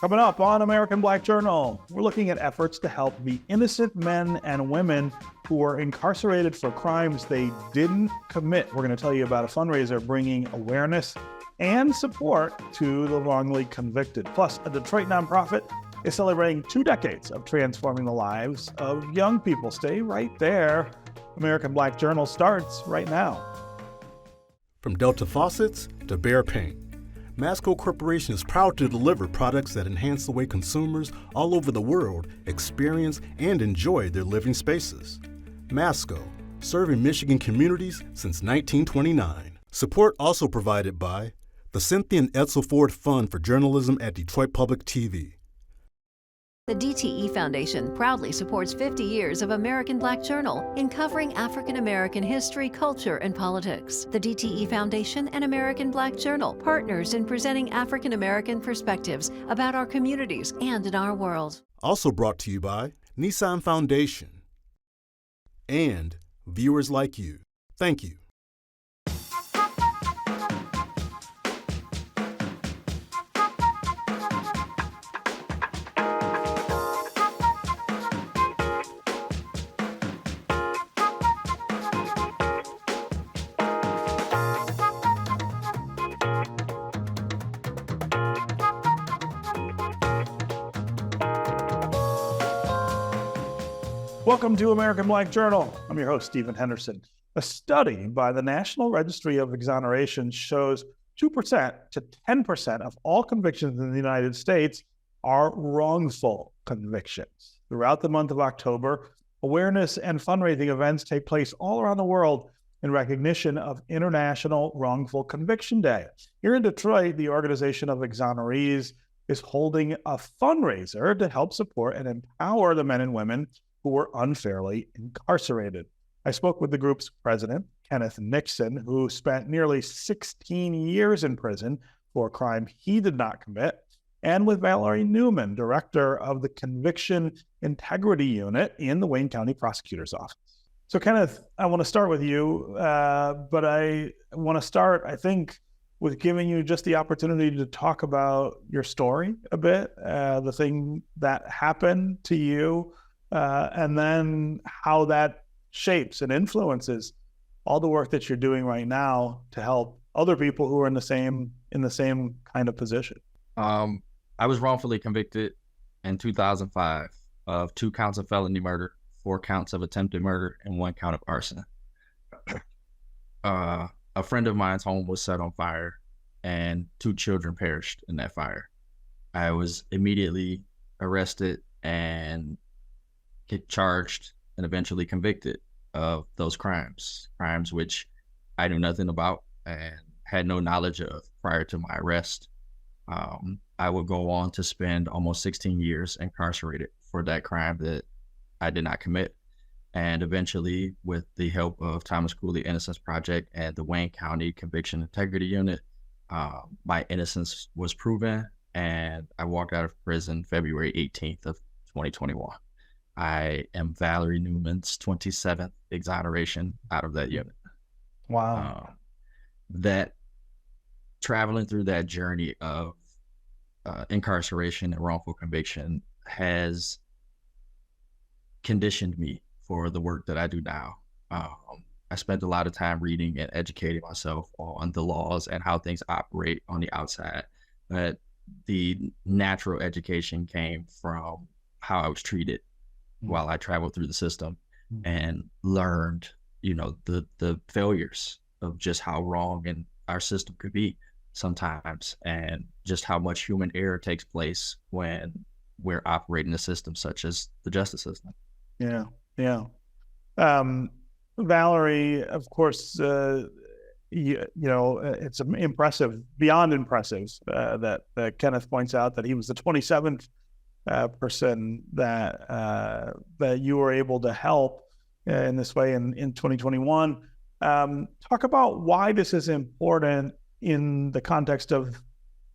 Coming up on American Black Journal, we're looking at efforts to help the innocent men and women who were incarcerated for crimes they didn't commit. We're going to tell you about a fundraiser bringing awareness and support to the wrongly convicted. Plus, a Detroit nonprofit is celebrating 2 decades of transforming the lives of young people. Stay right there. American Black Journal starts right now. From Delta faucets to Behr paint, Masco Corporation is proud to deliver products that enhance the way consumers all over the world experience and enjoy their living spaces. Masco, serving Michigan communities since 1929. Support also provided by the Cynthia and Edsel Ford Fund for Journalism at Detroit Public TV. The DTE Foundation proudly supports 50 years of American Black Journal in covering African American history, culture, and politics. The DTE Foundation and American Black Journal partners in presenting African American perspectives about our communities and in our world. Also brought to you by Nissan Foundation and viewers like you. Thank you. Welcome to American Black Journal. I'm your host, Stephen Henderson. A study by the National Registry of Exoneration shows 2% to 10% of all convictions in the United States are wrongful convictions. Throughout the month of October, awareness and fundraising events take place all around the world in recognition of International Wrongful Conviction Day. Here in Detroit, the Organization of Exonerees is holding a fundraiser to help support and empower the men and women who were unfairly incarcerated. I spoke with the group's president, Kenneth Nixon, who spent nearly 16 years in prison for a crime he did not commit, and with Valerie Newman, director of the Conviction Integrity Unit in the Wayne County Prosecutor's Office. So Kenneth, I want to start with you, but I want to start, I think, with giving you just the opportunity to talk about your story a bit, the thing that happened to you, and then how that shapes and influences all the work that you're doing right now to help other people who are in the same kind of position. I was wrongfully convicted in 2005 of 2 counts of felony murder, 4 counts of attempted murder, and 1 count of arson. A friend of mine's home was set on fire, and 2 children perished in that fire. I was immediately arrested and get charged and eventually convicted of those crimes which I knew nothing about and had no knowledge of prior to my arrest. I would go on to spend almost 16 years incarcerated for that crime that I did not commit. And eventually, with the help of Thomas Cooley Innocence Project and the Wayne County Conviction Integrity Unit, my innocence was proven, and I walked out of prison February 18th of 2021. I am Valerie Newman's 27th exoneration out of that unit. Wow. That traveling through that journey of incarceration and wrongful conviction has conditioned me for the work that I do now. I spent a lot of time reading and educating myself on the laws and how things operate on the outside. But the natural education came from how I was treated while I traveled through the system and learned, the failures of just how wrong and our system could be sometimes, and just how much human error takes place when we're operating a system such as the justice system. Yeah. Valerie, of course, it's beyond impressive that Kenneth points out that he was the 27th person that you were able to help in this way in 2021. Talk about why this is important in the context of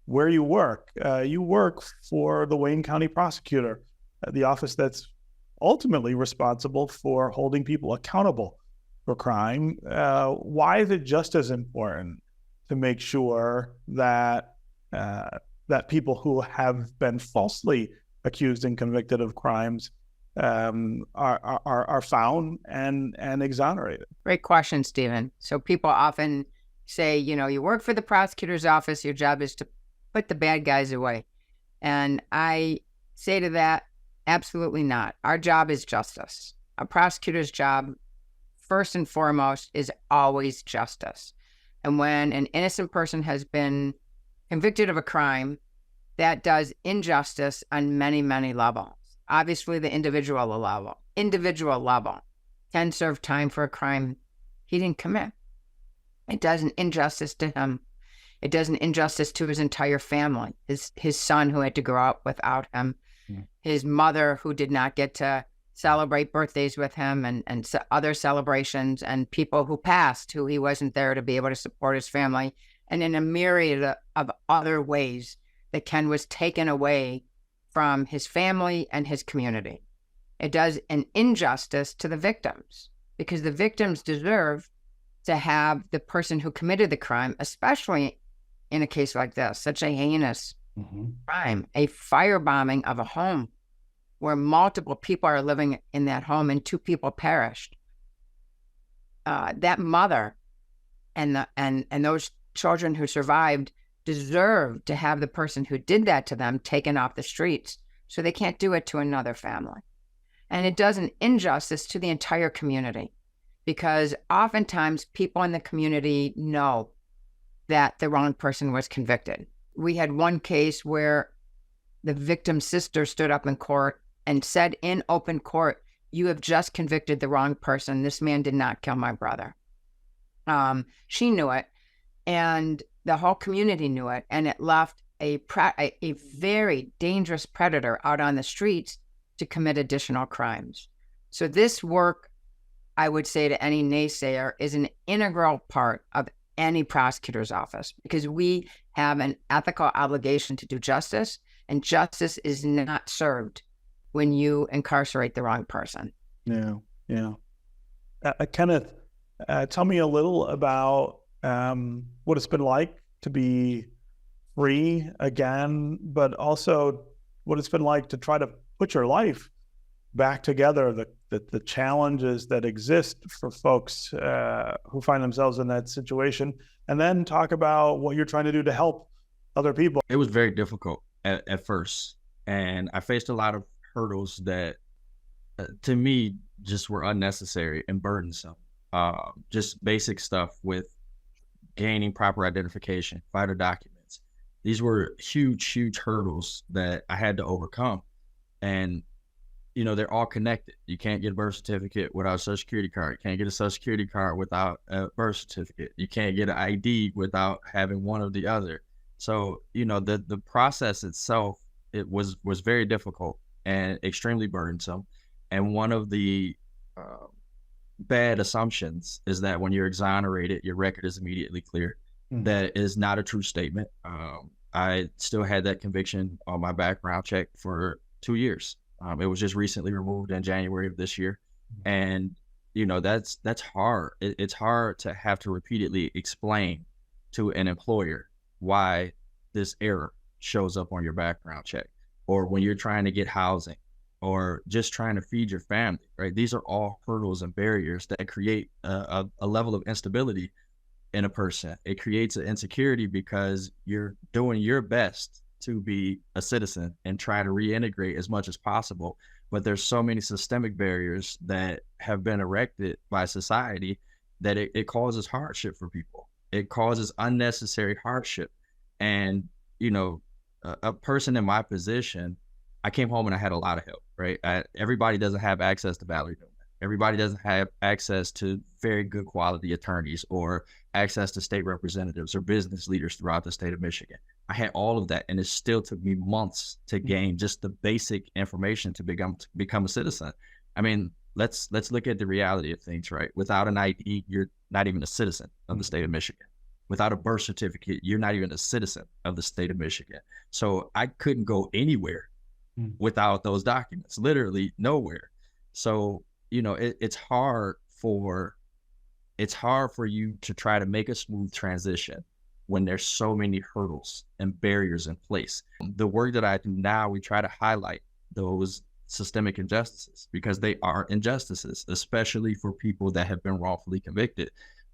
where you work. You work for the Wayne County Prosecutor, the office that's ultimately responsible for holding people accountable for crime. Why is it just as important to make sure that that people who have been falsely accused and convicted of crimes are found and exonerated? Great question, Stephen. So people often say, you work for the prosecutor's office, your job is to put the bad guys away. And I say to that, absolutely not. Our job is justice. A prosecutor's job, first and foremost, is always justice. And when an innocent person has been convicted of a crime, that does injustice on many, many levels. Obviously, the individual level can serve time for a crime he didn't commit. It does an injustice to him. It does an injustice to his entire family, his son who had to grow up without him, his mother who did not get to celebrate birthdays with him and other celebrations, and people who passed who he wasn't there to be able to support his family, and in a myriad of other ways that Ken was taken away from his family and his community. It does an injustice to the victims, because the victims deserve to have the person who committed the crime, especially in a case like this, such a heinous crime, a firebombing of a home where multiple people are living in that home and 2 people perished. That mother and those children who survived deserve to have the person who did that to them taken off the streets so they can't do it to another family. And it does an injustice to the entire community, because oftentimes people in the community know that the wrong person was convicted. We had one case where the victim's sister stood up in court and said in open court, "You have just convicted the wrong person. This man did not kill my brother." She knew it, and the whole community knew it, and it left a very dangerous predator out on the streets to commit additional crimes. So this work, I would say to any naysayer, is an integral part of any prosecutor's office, because we have an ethical obligation to do justice, and justice is not served when you incarcerate the wrong person. Yeah. Kenneth, tell me a little about what it's been like to be free again, but also what it's been like to try to put your life back together, the challenges that exist for folks who find themselves in that situation, and then talk about what you're trying to do to help other people. It was very difficult at first, and I faced a lot of hurdles that to me just were unnecessary and burdensome. Just basic stuff with gaining proper identification, vital documents. These were huge hurdles that I had to overcome. And, they're all connected. You can't get a birth certificate without a social security card. You can't get a social security card without a birth certificate. You can't get an ID without having one or the other. So, the process itself, it was very difficult and extremely burdensome. And one of the bad assumptions is that when you're exonerated, your record is immediately clear. That is not a true statement. I still had that conviction on my background check for 2 years. It was just recently removed in January of this year. And, that's hard. It's hard to have to repeatedly explain to an employer why this error shows up on your background check, or when you're trying to get housing, or just trying to feed your family, right? These are all hurdles and barriers that create a level of instability in a person. It creates an insecurity because you're doing your best to be a citizen and try to reintegrate as much as possible. But there's so many systemic barriers that have been erected by society that it causes hardship for people. It causes unnecessary hardship. And, a person in my position, I came home and I had a lot of help, right? Everybody doesn't have access to Valerie Newman. Everybody doesn't have access to very good quality attorneys or access to state representatives or business leaders throughout the state of Michigan. I had all of that, and it still took me months to gain just the basic information to become a citizen. I mean, let's look at the reality of things, right? Without an ID, you're not even a citizen of the state of Michigan. Without a birth certificate, you're not even a citizen of the state of Michigan. So I couldn't go anywhere without those documents, literally nowhere. So, it's hard for you to try to make a smooth transition when there's so many hurdles and barriers in place. The work that I do now, we try to highlight those systemic injustices because they are injustices, especially for people that have been wrongfully convicted.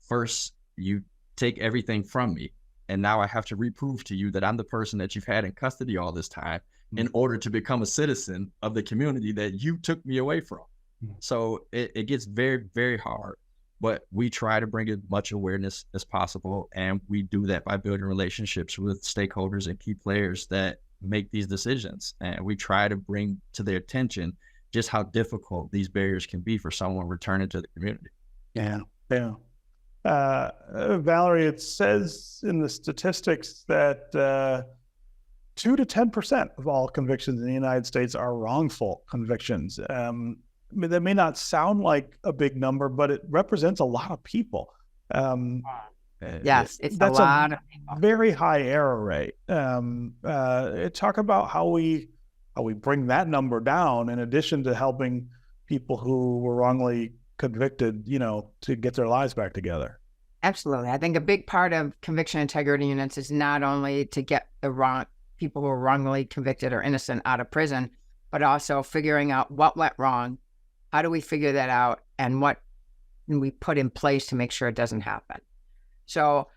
First, you take everything from me, and now I have to reprove to you that I'm the person that you've had in custody all this time in order to become a citizen of the community that you took me away from. So it gets very, very hard, but we try to bring as much awareness as possible. And we do that by building relationships with stakeholders and key players that make these decisions. And we try to bring to their attention just how difficult these barriers can be for someone returning to the community. Yeah. Valerie, it says in the statistics that 2 to 10% of all convictions in the United States are wrongful convictions. That may not sound like a big number, but it represents a lot of people. Yes, it's that's a lot of people. Very high error rate. Talk about how we bring that number down in addition to helping people who were wrongly convicted, to get their lives back together. Absolutely. I think a big part of conviction integrity units is not only to get the people who are wrongly convicted or innocent out of prison, but also figuring out what went wrong. How do we figure that out? And what can we put in place to make sure it doesn't happen? So,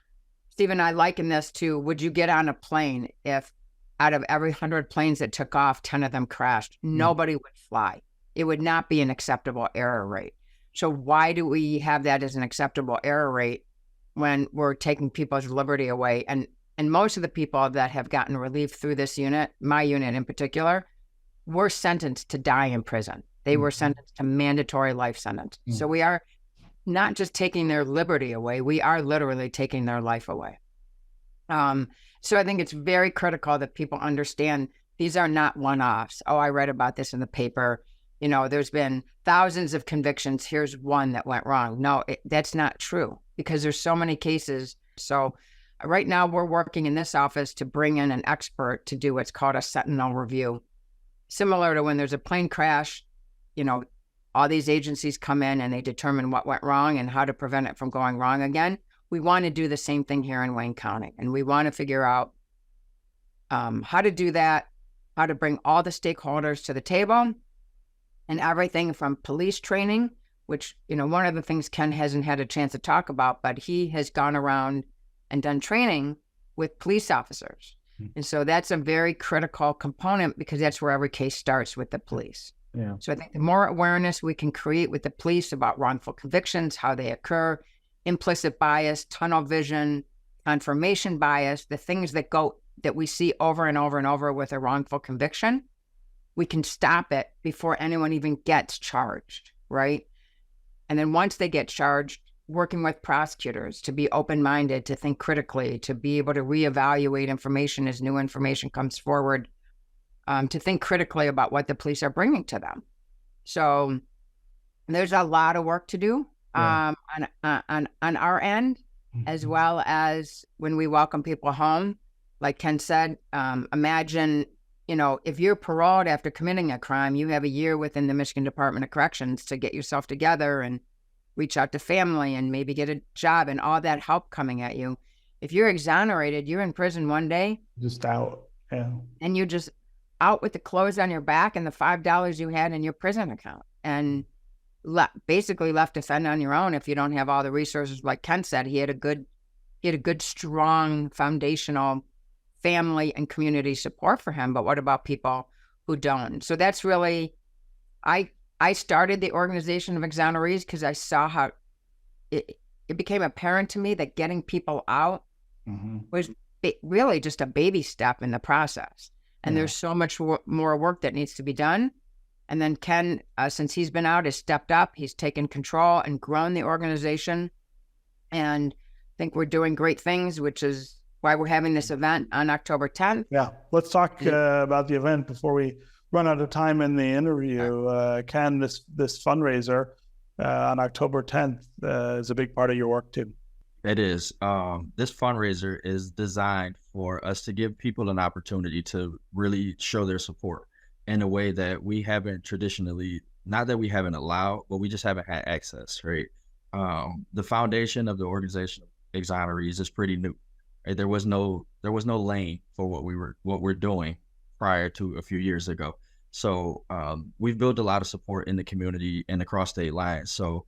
Stephen, I liken this to, would you get on a plane if out of every 100 planes that took off, 10 of them crashed? Nobody would fly. It would not be an acceptable error rate. So why do we have that as an acceptable error rate when we're taking people's liberty away? And most of the people that have gotten relief through this unit, my unit in particular, were sentenced to die in prison. They were sentenced to mandatory life sentence. So we are not just taking their liberty away, we are literally taking their life away. So I think it's very critical that people understand these are not one-offs. Oh, I read about this in the paper. There's been thousands of convictions. Here's one that went wrong. No, that's not true because there's so many cases. So right now we're working in this office to bring in an expert to do what's called a sentinel review. Similar to when there's a plane crash, all these agencies come in and they determine what went wrong and how to prevent it from going wrong again. We want to do the same thing here in Wayne County. And we want to figure out how to do that, how to bring all the stakeholders to the table, and everything from police training, which, one of the things Ken hasn't had a chance to talk about, but he has gone around and done training with police officers. And so that's a very critical component because that's where every case starts, with the police. Yeah. So I think the more awareness we can create with the police about wrongful convictions, how they occur, implicit bias, tunnel vision, confirmation bias, the things that we see over and over and over with a wrongful conviction, we can stop it before anyone even gets charged, right? And then once they get charged, working with prosecutors to be open-minded, to think critically, to be able to reevaluate information as new information comes forward, to think critically about what the police are bringing to them. So there's a lot of work to do on our end, as well as when we welcome people home. Like Ken said, imagine, if you're paroled after committing a crime, you have a year within the Michigan Department of Corrections to get yourself together and reach out to family and maybe get a job and all that help coming at you. If you're exonerated, you're in prison one day. Just out. Yeah. And you're just out with the clothes on your back and the $5 you had in your prison account, and basically left to fend on your own if you don't have all the resources. Like Ken said, he had a good, strong, foundational family and community support for him. But what about people who don't? So that's really, I started the organization of Exonerees because I saw how it became apparent to me that getting people out was really just a baby step in the process. And there's so much more work that needs to be done. And then Ken, since he's been out, has stepped up. He's taken control and grown the organization. And I think we're doing great things, which is why we're having this event on October 10th. Yeah. Let's talk about the event before we run out of time in the interview. Ken, this fundraiser on October 10th is a big part of your work too. It is. This fundraiser is designed for us to give people an opportunity to really show their support in a way that we haven't traditionally, not that we haven't allowed, but we just haven't had access, right? The foundation of the organization Exonerees is pretty new. right? There was no lane for what we're doing prior to a few years ago. So we've built a lot of support in the community and across state lines. So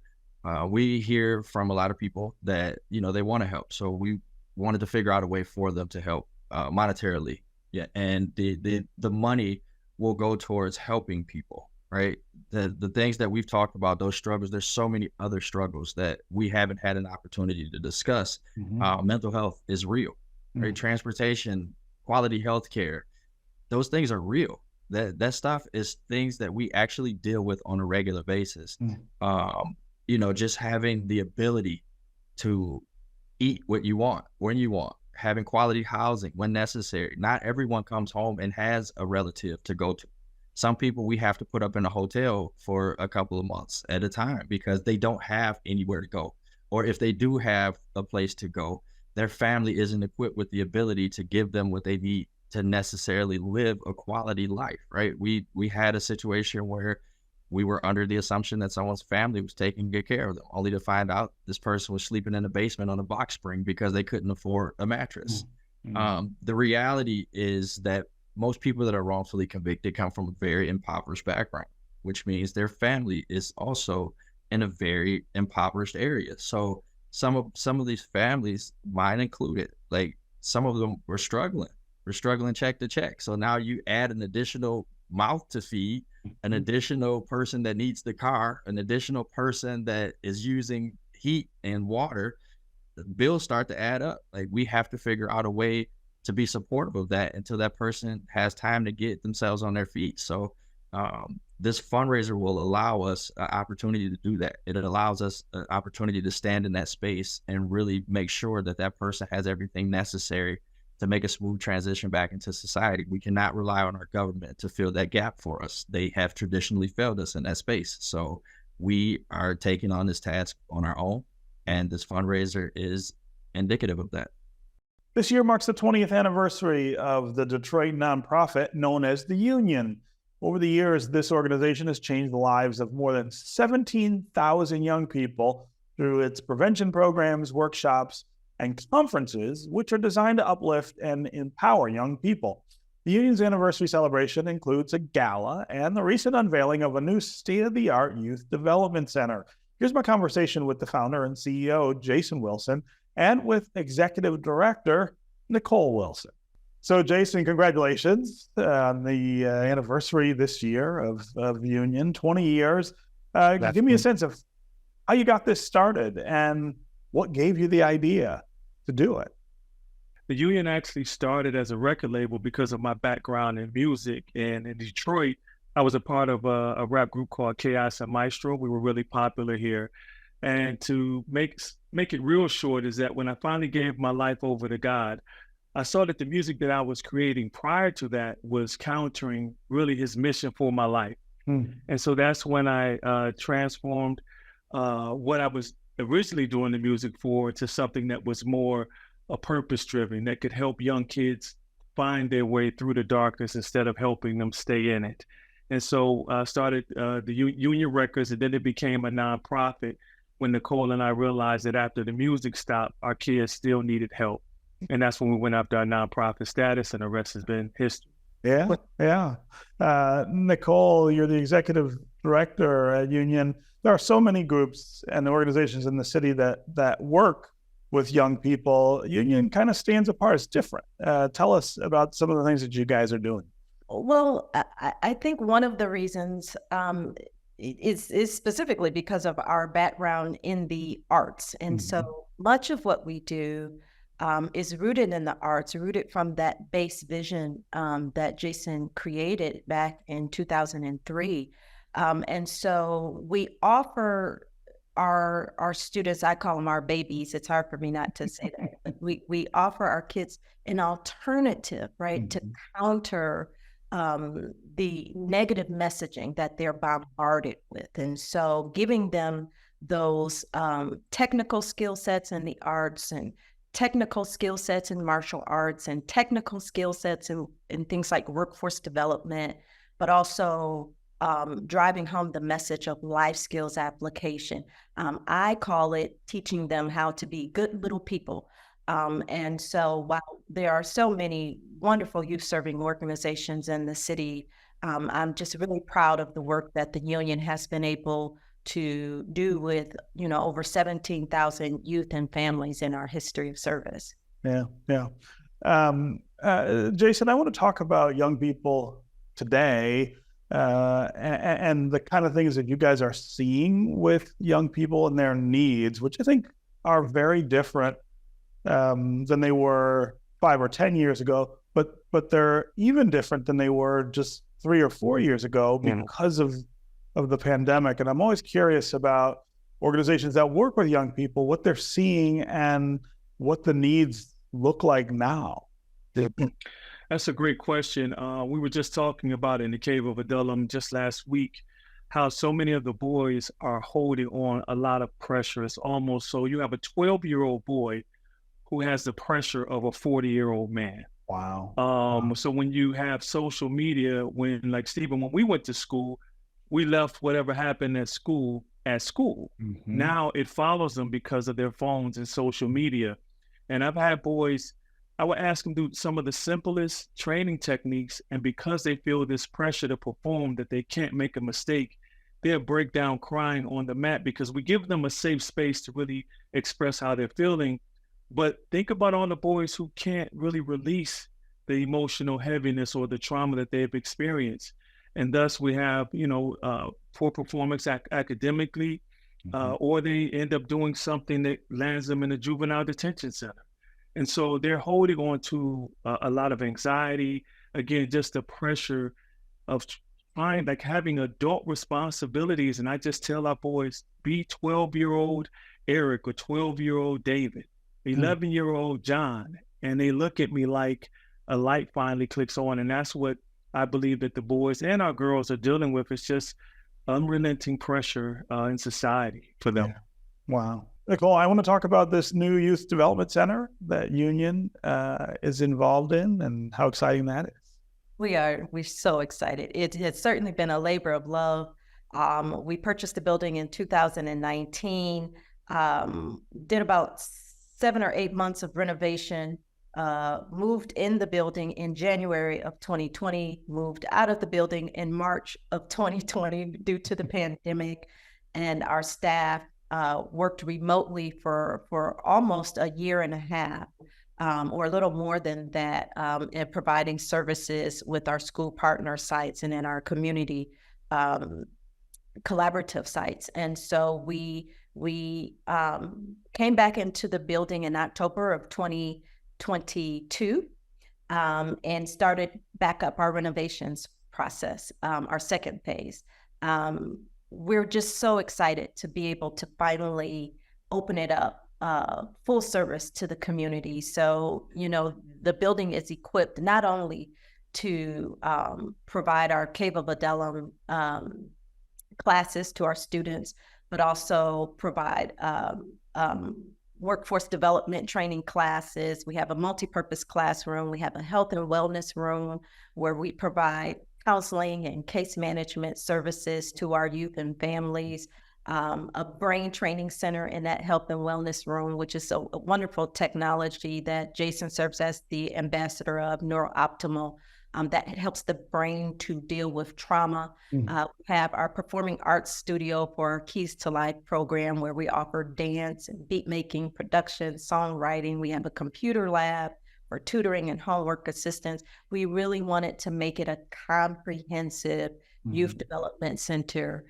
we hear from a lot of people that, they want to help. So we wanted to figure out a way for them to help monetarily. Yeah. And the money will go towards helping people, right? The things that we've talked about, those struggles, there's so many other struggles that we haven't had an opportunity to discuss. Mental health is real, right? Transportation, quality health care, those things are real. That stuff is things that we actually deal with on a regular basis. Just having the ability to eat what you want, when you want, having quality housing when necessary. Not everyone comes home and has a relative to go to. Some people we have to put up in a hotel for a couple of months at a time because they don't have anywhere to go. Or if they do have a place to go, their family isn't equipped with the ability to give them what they need to necessarily live a quality life, right? We had a situation where we were under the assumption that someone's family was taking good care of them, only to find out this person was sleeping in the basement on a box spring because they couldn't afford a mattress. The reality is that most people that are wrongfully convicted come from a very impoverished background, which means their family is also in a very impoverished area. So some of these families, mine included, like some of them were struggling. We're struggling check to check. So now you add an additional mouth to feed, an additional person that needs the car, an additional person that is using heat and water. The bills start to add up. Like we have to figure out a way to be supportive of that until that person has time to get themselves on their feet. So this fundraiser will allow us an opportunity to do that. It allows us an opportunity to stand in that space and really make sure that that person has everything necessary to make a smooth transition back into society. We cannot rely on our government to fill that gap for us. They have traditionally failed us in that space. So we are taking on this task on our own, and this fundraiser is indicative of that. This year marks the 20th anniversary of the Detroit nonprofit known as the Yunion. Over the years, this organization has changed the lives of more than 17,000 young people through its prevention programs, workshops, and conferences, which are designed to uplift and empower young people. The Union's anniversary celebration includes a gala and the recent unveiling of a new state-of-the-art youth development center. Here's my conversation with the founder and CEO, Jason Wilson, and with executive director, Nicole Wilson. So Jason, congratulations on the anniversary this year of Union, 20 years. Give me a sense of how you got this started and what gave you the idea to do it. The Union actually started as a record label because of my background in music. And in Detroit, I was a part of a rap group called Chaos and Maestro. We were really popular here. And to make it real short is that when I finally gave my life over to God, I saw that the music that I was creating prior to that was countering really his mission for my life. And so that's when I transformed what I was originally doing the music for to something that was more purpose-driven, that could help young kids find their way through the darkness instead of helping them stay in it. And so I started the Union Records, and then it became a nonprofit when Nicole and I realized that after the music stopped, our kids still needed help. And that's when we went after our nonprofit status, and the rest has been history. Yeah. Nicole, you're the executive director at Union. There are so many groups and organizations in the city that work with young people. Union kind of stands apart. It's different. Tell us about some of the things that you guys are doing. Well, I think one of the reasons is specifically because of our background in the arts. And so much of what we do is rooted in the arts, rooted from that base vision that Jason created back in 2003. And so we offer our students, I call them our babies. It's hard for me not to say that. We offer our kids an alternative, right, to counter the negative messaging that they're bombarded with. And so giving them those technical skill sets in the arts, and technical skill sets in martial arts, and technical skill sets in things like workforce development, but also driving home the message of life skills application. I call it teaching them how to be good little people, And so while there are so many wonderful youth serving organizations in the city, I'm just really proud of the work that the Union has been able to do with, over 17,000 youth and families in our history of service. Yeah, yeah. Jason, I want to talk about young people today and the kind of things that you guys are seeing with young people and their needs, which I think are very different than they were 5 or 10 years ago, but they're even different than they were just 3 or 4 years ago because of the pandemic. And I'm always curious about organizations that work with young people, what they're seeing and what the needs look like now. That's a great question. We were just talking about in the Cave of Adullam just last week, how so many of the boys are holding on a lot of pressure. It's almost so you have a 12-year-old boy who has the pressure of a 40-year-old man. Wow. So when you have social media, like Stephen, when we went to school, we left whatever happened at school at school. Mm-hmm. Now it follows them because of their phones and social media. And I've had boys, I would ask them to do some of the simplest training techniques, and because they feel this pressure to perform that they can't make a mistake, they'll break down crying on the mat because we give them a safe space to really express how they're feeling. But think about all the boys who can't really release the emotional heaviness or the trauma that they've experienced. And thus we have, poor performance academically, or they end up doing something that lands them in a juvenile detention center. And so they're holding on to a lot of anxiety, again, just the pressure of having adult responsibilities. And I just tell our boys, be 12-year-old Eric or 12-year-old David, 11-year-old John. And they look at me like a light finally clicks on. And that's what I believe that the boys and our girls are dealing with. It's just unrelenting pressure in society for them. Yeah. Wow. Nicole, I want to talk about this new youth development center that Union is involved in and how exciting that is. We're so excited. It has certainly been a labor of love. We purchased the building in 2019, did about 7 or 8 months of renovation, moved in the building in January of 2020, moved out of the building in March of 2020 due to the pandemic, and our staff worked remotely for almost a year and a half, or a little more than that, in providing services with our school partner sites and in our community collaborative sites. And so we came back into the building in October of 2022 and started back up our renovations process, our second phase. We're just so excited to be able to finally open it up full service to the community. So, the building is equipped not only to provide our Cave of Adullam classes to our students, but also provide workforce development training classes. We have a multi-purpose classroom. We have a health and wellness room where we provide counseling and case management services to our youth and families. A brain training center in that health and wellness room, which is a wonderful technology that Jason serves as the ambassador of, NeuroOptimal, that helps the brain to deal with trauma. We have our performing arts studio for our Keys to Life program, where we offer dance and beat making, production, songwriting. We have a computer lab for tutoring and homework assistance. We really wanted to make it a comprehensive youth development center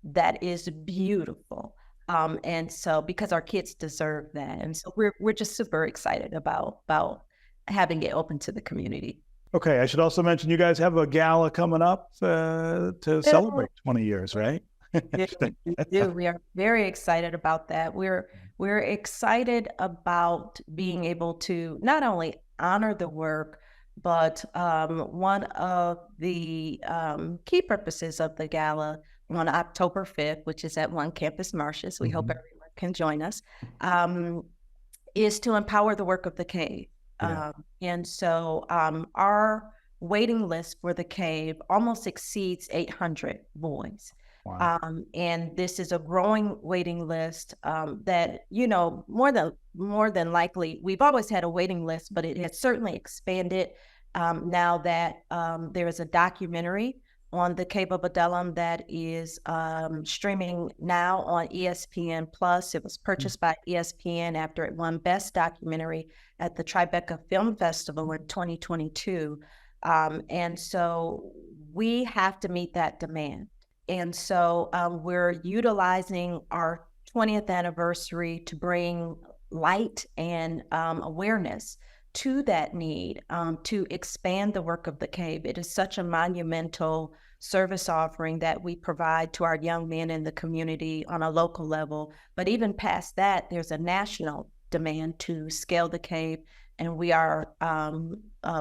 that is beautiful. And so, because our kids deserve that. And so we're just super excited about having it open to the community. Okay, I should also mention you guys have a gala coming up to celebrate 20 years, right? We do. We are very excited about that. We're excited about being able to not only honor the work, but one of the key purposes of the gala on October 5th, which is at One Campus Marshes, we hope everyone can join us, is to empower the work of the Cave. And so our waiting list for the Cave almost exceeds 800 boys. Wow. And this is a growing waiting list that, you know, more than likely, we've always had a waiting list, but it has certainly expanded now that there is a documentary on the Cave of Adullam that is streaming now on ESPN Plus. It was purchased by ESPN after it won Best Documentary at the Tribeca Film Festival in 2022. And so we have to meet that demand. And so we're utilizing our 20th anniversary to bring light and awareness to that need, to expand the work of the Cave. It is such a monumental service offering that we provide to our young men in the community on a local level. But even past that, there's a national demand to scale the Cave, and we are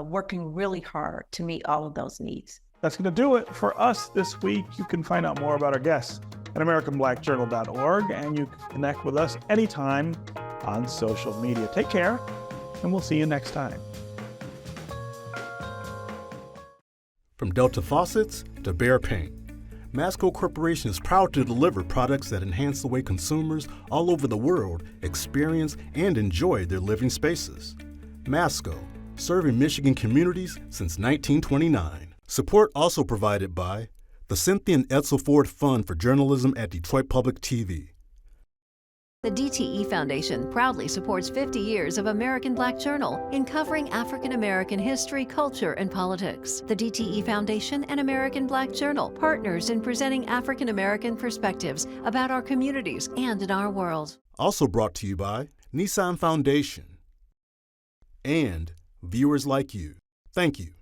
working really hard to meet all of those needs. That's going to do it for us this week. You can find out more about our guests at AmericanBlackJournal.org, and you can connect with us anytime on social media. Take care, and we'll see you next time. From Delta Faucets to Behr Paint, Masco Corporation is proud to deliver products that enhance the way consumers all over the world experience and enjoy their living spaces. Masco, serving Michigan communities since 1929. Support also provided by the Cynthia and Edsel Ford Fund for Journalism at Detroit Public TV. The DTE Foundation proudly supports 50 years of American Black Journal in covering African American history, culture, and politics. The DTE Foundation and American Black Journal, partners in presenting African American perspectives about our communities and in our world. Also brought to you by Nissan Foundation and viewers like you. Thank you.